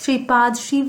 श्रीपाद श्री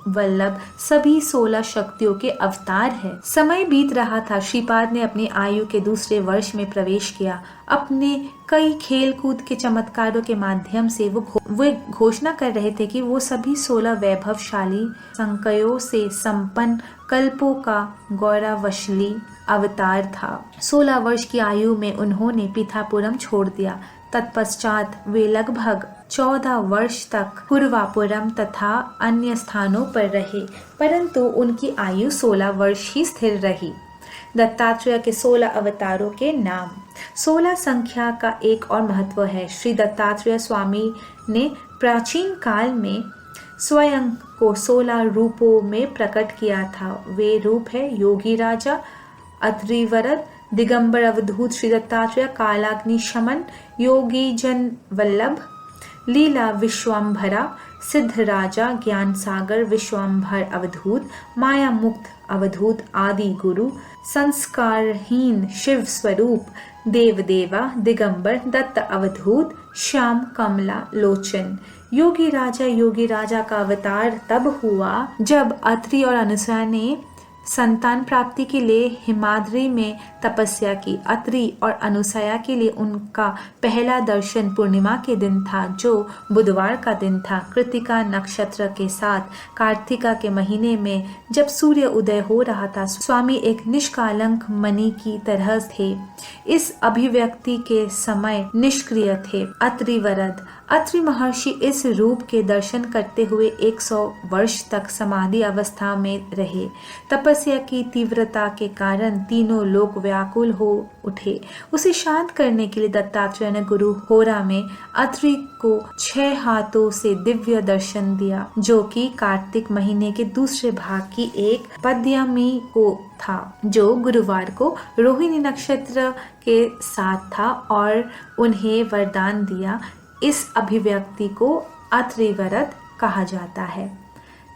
वल्लभ सभी 16 शक्तियों के अवतार है। समय बीत रहा था। श्रीपाद ने अपनी आयु के दूसरे वर्ष में प्रवेश किया। अपने कई खेल कूद के चमत्कारों के माध्यम से वो घोषणा कर रहे थे कि वो सभी 16 वैभवशाली संकयों से संपन्न कल्पों का गौरवशाली अवतार था। 16 वर्ष की आयु में उन्होंने पीठापुरम छोड़ दिया। तत्पश्चात वे लगभग 14 वर्ष तक पूर्वापुरम तथा अन्य स्थानों पर रहे, परंतु उनकी आयु 16 वर्ष ही स्थिर रही। दत्तात्रेय के 16 अवतारों के नाम। 16 संख्या का एक और महत्व है। श्री दत्तात्रेय स्वामी ने प्राचीन काल में स्वयं को 16 रूपों में प्रकट किया था। वे रूप है योगी राजा, अत्रिवरद, दिगंबर अवधूत श्री दत्तात्रेय, कालाग्नि शमन, योगी जन वल्लभ, लीला विश्वम्भरा, सिद्ध राजा, ज्ञान सागर विश्वम्भर अवधूत, माया मुक्त अवधूत, आदि गुरु, संस्कारहीन शिव स्वरूप, देवदेवा, दिगंबर, दत्त अवधूत, श्याम कमला लोचन। योगी राजा का अवतार तब हुआ जब अत्रि और अनुसूया ने संतान प्राप्ति के लिए हिमाद्री में तपस्या की। अत्रि और अनुसूया के लिए उनका पहला दर्शन पूर्णिमा के दिन था, जो बुधवार का दिन था। कृतिका नक्षत्र के साथ कार्तिका के महीने में जब सूर्य उदय हो रहा था, स्वामी एक निष्कलंक मणि की तरह थे। इस अभिव्यक्ति के समय निष्क्रिय थे। अत्रिवरद अत्रि महर्षि इस रूप के दर्शन करते हुए 100 वर्ष तक समाधि अवस्था में रहे। तपस्या की तीव्रता के कारण तीनों लोग व्याकुल हो उठे। उसे शांत करने के लिए दत्तात्रेय ने गुरु होरा में अत्रि को 6 हाथों से दिव्य दर्शन दिया, जो कि कार्तिक महीने के दूसरे भाग की एक पद्यमी को था, जो गुरुवार को रोहिणी नक्षत्र के साथ था, और उन्हें वरदान दिया। इस अभिव्यक्ति को अत्रिवरद कहा जाता है।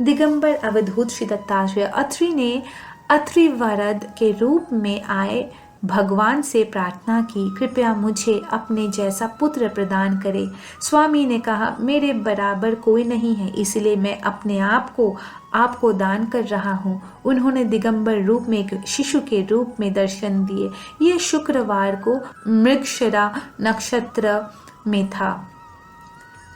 दिगंबर अवधूत श्री दत्तात्रेय अत्रि ने अत्रिवरद के रूप में आए भगवान से प्रार्थना की, कृपया मुझे अपने जैसा पुत्र प्रदान करे। स्वामी ने कहा, मेरे बराबर कोई नहीं है, इसलिए मैं अपने आप को आपको दान कर रहा हूँ। उन्होंने दिगंबर रूप में एक शिशु के रूप में दर्शन दिए। ये शुक्रवार को मृगशिरा नक्षत्र में था।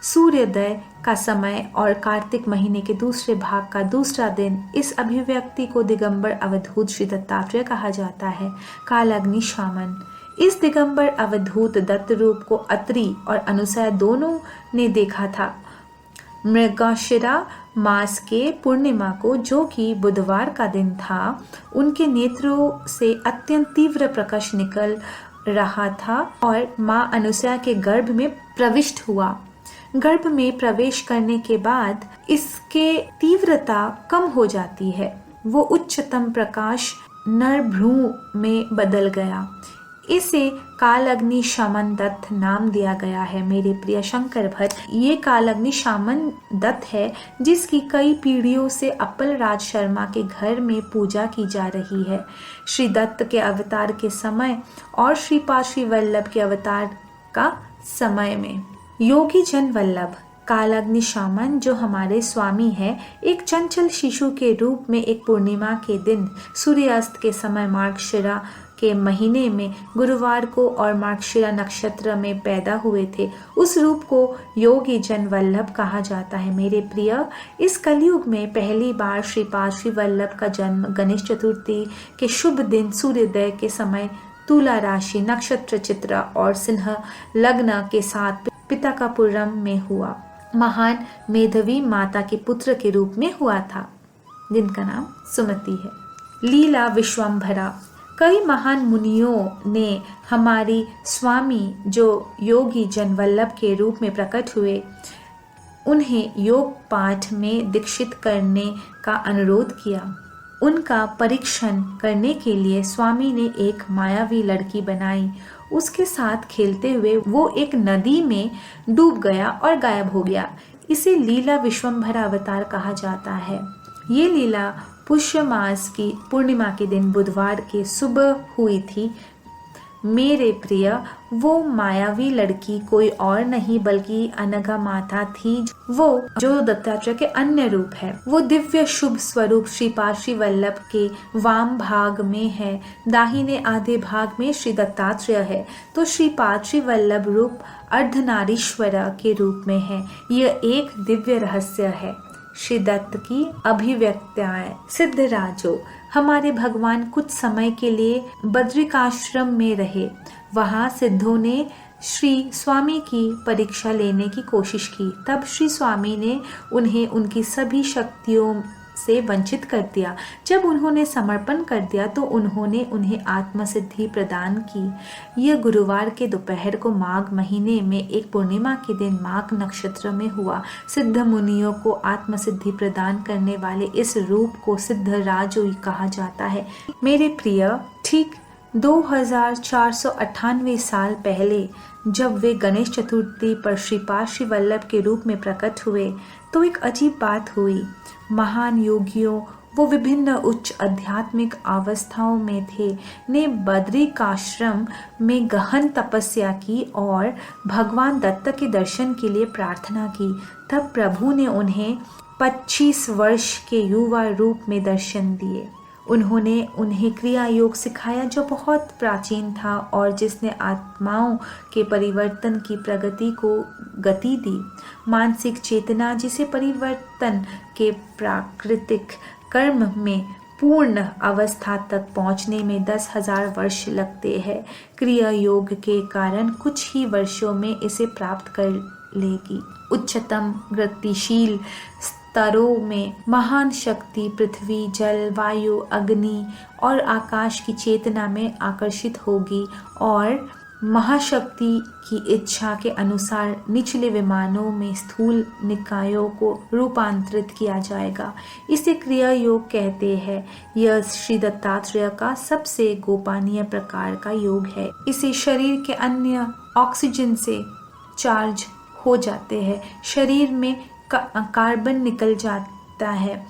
सूर्योदय का समय और कार्तिक महीने के दूसरे भाग का दूसरा दिन। इस अभिव्यक्ति को दिगंबर अवधूत श्री दत्तात्रेय कहा जाता है। कालाग्नि शामन। इस दिगंबर अवधूत दत्त रूप को अत्रि और अनुसूया दोनों ने देखा था। मृगशिरा मास के पूर्णिमा को, जो कि बुधवार का दिन था, उनके नेत्रों से अत्यंत तीव्र प्रकाश निकल रहा था और मां अनुसूया के गर्भ में प्रविष्ट हुआ। गर्भ में प्रवेश करने के बाद इसके तीव्रता कम हो जाती है। वो उच्चतम प्रकाश नरभ्रू में बदल गया। इसे कालाग्नि शमन दत्त नाम दिया गया है। मेरे प्रिय शंकर भट्ट, ये कालाग्नि शमन दत्त है, जिसकी कई पीढ़ियों से अपल राज शर्मा के घर में पूजा की जा रही है। श्री दत्त के अवतार के समय और श्रीपाद श्री वल्लभ के अवतार का समय में। योगी जन वल्लभ कालाग्नि शामन, जो हमारे स्वामी है, एक चंचल शिशु के रूप में एक पूर्णिमा के दिन सूर्यास्त के समय मार्गशिरा के महीने में गुरुवार को और मार्गशिरा नक्षत्र में पैदा हुए थे। उस रूप को योगी जन वल्लभ कहा जाता है। मेरे प्रिय, इस कलयुग में पहली बार श्रीपाद श्री वल्लभ का जन्म गणेश चतुर्थी के शुभ दिन सूर्योदय के समय तुला राशि, नक्षत्र चित्रा और सिंह लग्न के साथ पिताकापुरम में हुआ। महान मेधावी माता के पुत्र के रूप में हुआ था, जिनका नाम सुमति है। लीला विश्वम्भरा। कई महान मुनियों ने हमारी स्वामी, जो योगी जन वल्लभ के रूप में प्रकट हुए, उन्हें योग पाठ में दीक्षित करने का अनुरोध किया। उनका परीक्षण करने के लिए स्वामी ने एक मायावी लड़की बनाई। उसके साथ खेलते हुए वो एक नदी में डूब गया और गायब हो गया। इसे लीला विश्वम्भरा अवतार कहा जाता है। ये लीला पुष्य मास की पूर्णिमा के दिन बुधवार के सुबह हुई थी। मेरे प्रिय, वो मायावी लड़की कोई और नहीं बल्कि अनघा माता थी, वो जो दत्तात्रेय के अन्य रूप है। वो दिव्य शुभ स्वरूप श्रीपाद श्री वल्लभ के वाम भाग में है, दाहिने आधे भाग में श्री दत्तात्रेय है। तो श्रीपाद श्री वल्लभ रूप अर्धनारीश्वर के रूप में है। यह एक दिव्य रहस्य है। श्री दत्त की अभिव्यक्तियां। सिद्धराजो, हमारे भगवान कुछ समय के लिए बद्रिकाश्रम में रहे। वहां सिद्धों ने श्री स्वामी की परीक्षा लेने की कोशिश की। तब श्री स्वामी ने उन्हें उनकी सभी शक्तियों से वंचित कर दिया। जब उन्होंने समर्पण कर दिया तो उन्होंने उन्हें आत्मसिद्धि प्रदान की। यह गुरुवार के दोपहर को माघ महीने में एक पूर्णिमा के दिन माघ नक्षत्र में हुआ। सिद्ध मुनियों को आत्मसिद्धि प्रदान करने वाले इस रूप को सिद्धराज कहा जाता है। मेरे प्रिय, ठीक 2498 साल पहले जब वे गणेश चतुर्थी पर श्रीपाद श्री वल्लभ के रूप में प्रकट हुए तो एक अजीब बात हुई। महान योगियों, वो विभिन्न उच्च आध्यात्मिक अवस्थाओं में थे, ने बद्रिकाश्रम में गहन तपस्या की और भगवान दत्त के दर्शन के लिए प्रार्थना की। तब प्रभु ने उन्हें 25 वर्ष के युवा रूप में दर्शन दिए। उन्होंने उन्हें क्रिया योग सिखाया जो बहुत प्राचीन था और जिसने आत्माओं के परिवर्तन की प्रगति को गति दी। मानसिक चेतना जिसे परिवर्तन के प्राकृतिक कर्म में पूर्ण अवस्था तक पहुंचने में 10,000 वर्ष लगते हैं, क्रिया योग के कारण कुछ ही वर्षों में इसे प्राप्त कर लेगी। उच्चतम गतिशील स्तरों में महान शक्ति पृथ्वी, जल, वायु, अग्नि और आकाश की चेतना में आकर्षित होगी और महाशक्ति की इच्छा के अनुसार निचले विमानों में स्थूल निकायों को रूपांतरित किया जाएगा। इसे क्रिया योग कहते हैं। यह श्री दत्तात्रेय का सबसे गोपनीय प्रकार का योग है। इसे शरीर के अन्य ऑक्सीजन से चार्ज हो जाते हैं। शरीर में कार्बन निकल जाता है।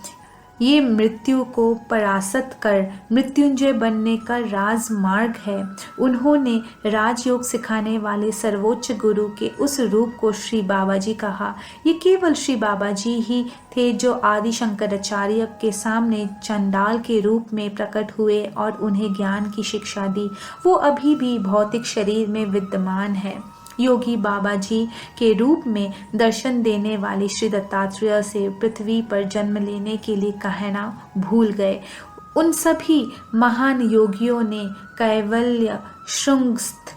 ये मृत्यु को परास्त कर मृत्युंजय बनने का राजमार्ग है। उन्होंने राजयोग सिखाने वाले सर्वोच्च गुरु के उस रूप को श्री बाबाजी कहा। ये केवल श्री बाबाजी ही थे जो आदि शंकराचार्य के सामने चंडाल के रूप में प्रकट हुए और उन्हें ज्ञान की शिक्षा दी। वो अभी भी भौतिक शरीर में विद्यमान है। योगी बाबा जी के रूप में दर्शन देने वाले श्री दत्तात्रेय से पृथ्वी पर जन्म लेने के लिए कहना भूल गए। उन सभी महान योगियों ने कैवल्य शृंगस्थ,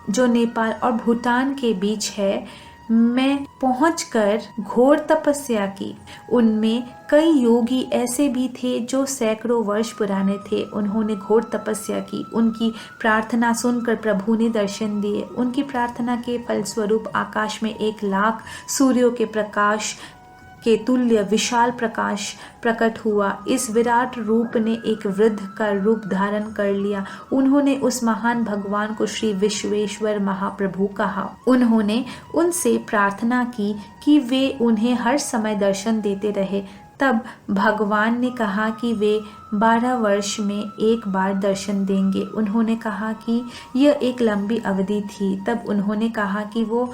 जो नेपाल और भूटान के बीच है, में पहुंचकर घोर तपस्या की। उनमें कई योगी ऐसे भी थे जो सैकड़ों वर्ष पुराने थे। उन्होंने घोर तपस्या की। उनकी प्रार्थना सुनकर प्रभु ने दर्शन दिए। उनकी प्रार्थना के फलस्वरूप आकाश में 1,00,000 सूर्यों के प्रकाश के तुल्य विशाल प्रकाश प्रकट हुआ। इस विराट रूप ने एक वृद्ध का रूप धारण कर लिया। उन्होंने उस महान भगवान को श्री विश्वेश्वर महाप्रभु कहा। उन्होंने उनसे प्रार्थना की कि वे उन्हें हर समय दर्शन देते रहे। तब भगवान ने कहा कि वे 12 वर्ष में एक बार दर्शन देंगे। उन्होंने कहा कि यह एक लंबी अवधि थी। तब उन्होंने कहा कि वो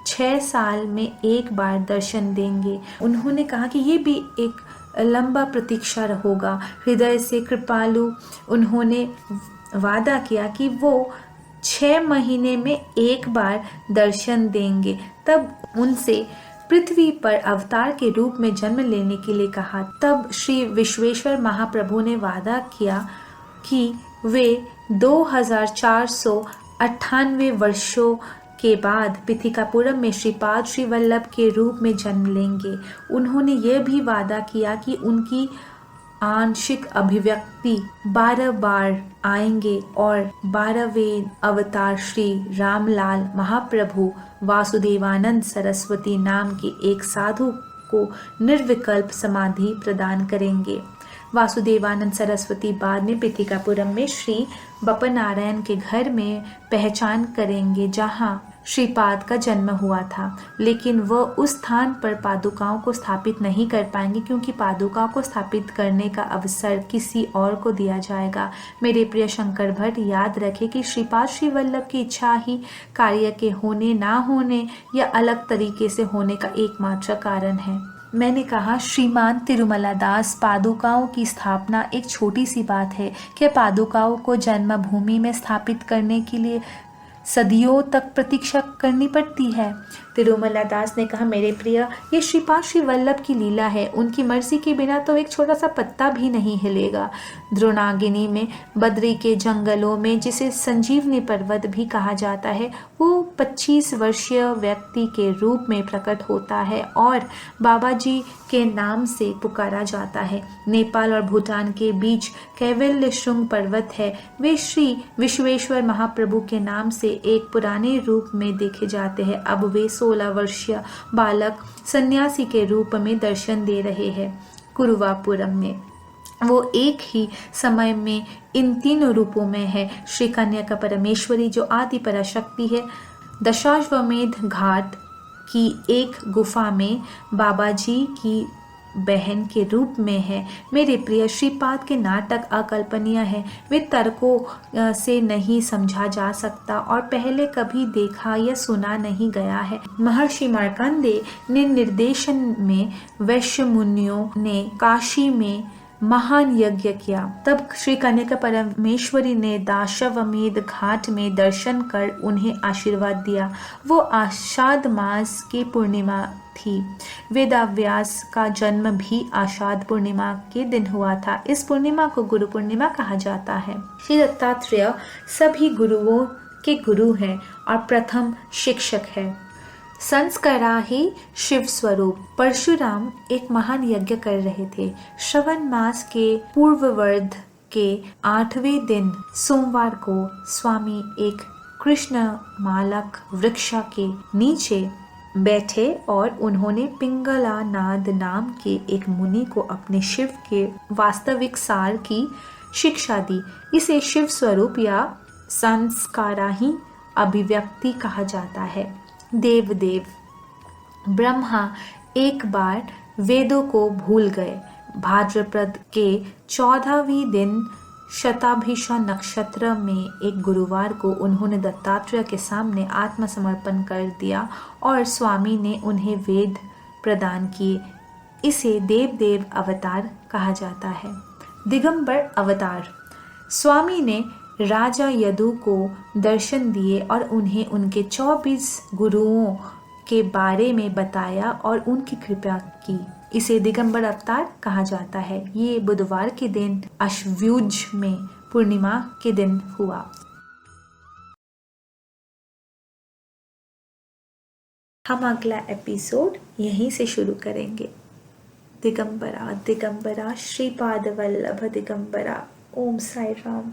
6 साल में एक बार दर्शन देंगे। उन्होंने कहा कि ये भी एक लंबा प्रतीक्षा होगा। हृदय से कृपालु उन्होंने वादा किया कि वो 6 महीने में एक बार दर्शन देंगे। तब उनसे पृथ्वी पर अवतार के रूप में जन्म लेने के लिए कहा। तब श्री विश्वेश्वर महाप्रभु ने वादा किया कि वे 2498 वर्षों के बाद पिथिकापुरम में श्रीपाद श्री वल्लभ के रूप में जन्म लेंगे। उन्होंने यह भी वादा किया कि उनकी आंशिक अभिव्यक्ति 12 बार आएंगे और 12वें अवतार श्री रामलाल महाप्रभु वासुदेवानंद सरस्वती नाम के एक साधु को निर्विकल्प समाधि प्रदान करेंगे। वासुदेवानंद सरस्वती बाद में पिथिकापुरम में श्री बप्पा नारायण के घर में पहचान करेंगे, जहां श्रीपाद का जन्म हुआ था, लेकिन वह उस स्थान पर पादुकाओं को स्थापित नहीं कर पाएंगे क्योंकि पादुकाओं को स्थापित करने का अवसर किसी और को दिया जाएगा। मेरे प्रिय शंकर भट्ट, याद रखें कि श्रीपाद श्री वल्लभ की इच्छा ही कार्य के होने ना होने या अलग तरीके से होने का एकमात्र कारण है। मैंने कहा, श्रीमान तिरुमलादास, पादुकाओं की स्थापना एक छोटी सी बात है। क्या पादुकाओं को जन्मभूमि में स्थापित करने के लिए सदियों तक प्रतीक्षा करनी पड़ती है? तिरुमलादास ने कहा, मेरे प्रिय, ये श्रीपाद श्री वल्लभ की लीला है। उनकी मर्जी के बिना तो एक छोटा सा पत्ता भी नहीं हिलेगा। द्रोणागिनी में बद्री के जंगलों में, जिसे संजीवनी पर्वत भी कहा जाता है, वो 25 वर्षीय व्यक्ति के रूप में प्रकट होता है और बाबा जी के नाम से पुकारा जाता है। नेपाल और भूटान के बीच कैवल्य श्रृंग पर्वत है। वे श्री विश्वेश्वर महाप्रभु के नाम से एक पुराने रूप में देखे जाते हैं। अब वे 16 वर्षीय बालक सन्यासी के रूप में दर्शन दे रहे हैं। कुरुवापुरम में वो एक ही समय में इन तीनों रूपों में है। श्री कन्यका परमेश्वरी जो आदि पराशक्ति है, दशाश्वमेध घाट की एक गुफा में बाबा जी की बहन के रूप में है। मेरे प्रिय, श्रीपाद के नाटक अकल्पनीय है। वे तर्कों से नहीं समझा जा सकता और पहले कभी देखा या सुना नहीं गया है। महर्षि मार्कंडेय ने निर्देशन में वैश्य मुनियों ने काशी में महान यज्ञ किया। तब श्री कन्यका परमेश्वरी ने दशाश्वमेध घाट में दर्शन कर उन्हें आशीर्वाद दिया। वो आषाढ़ मास की पूर्णिमा थी। वेदव्यास का जन्म भी आषाढ़ पूर्णिमा के दिन हुआ था। इस पूर्णिमा को गुरु पूर्णिमा कहा जाता है। श्री दत्तात्रेय सभी गुरुओं के गुरु हैं और प्रथम शिक्षक है। संस्कारा ही शिव स्वरूप। परशुराम एक महान यज्ञ कर रहे थे। श्रवण मास के पूर्ववर्ध के 8वें दिन सोमवार को स्वामी एक कृष्ण मालक वृक्ष के नीचे बैठे और उन्होंने पिंगला नाद नाम के एक मुनि को अपने शिव के वास्तविक सार की शिक्षा दी। इसे शिव स्वरूप या संस्काराही अभिव्यक्ति कहा जाता है। देवदेव ब्रह्मा एक बार वेदों को भूल गए। भाद्रपद के 14वें दिन शताभिषा नक्षत्र में एक गुरुवार को उन्होंने दत्तात्रेय के सामने आत्मसमर्पण कर दिया और स्वामी ने उन्हें वेद प्रदान किए। इसे देवदेव अवतार कहा जाता है। दिगंबर अवतार। स्वामी ने राजा यदु को दर्शन दिए और उन्हें उनके 24 गुरुओं के बारे में बताया और उनकी कृपा की। इसे दिगंबर अवतार कहा जाता है। ये बुधवार के दिन आश्वयुज में पूर्णिमा के दिन हुआ। हम अगला एपिसोड यहीं से शुरू करेंगे। दिगंबरा दिगंबरा श्रीपाद वल्लभ दिगंबरा। ओम साई राम।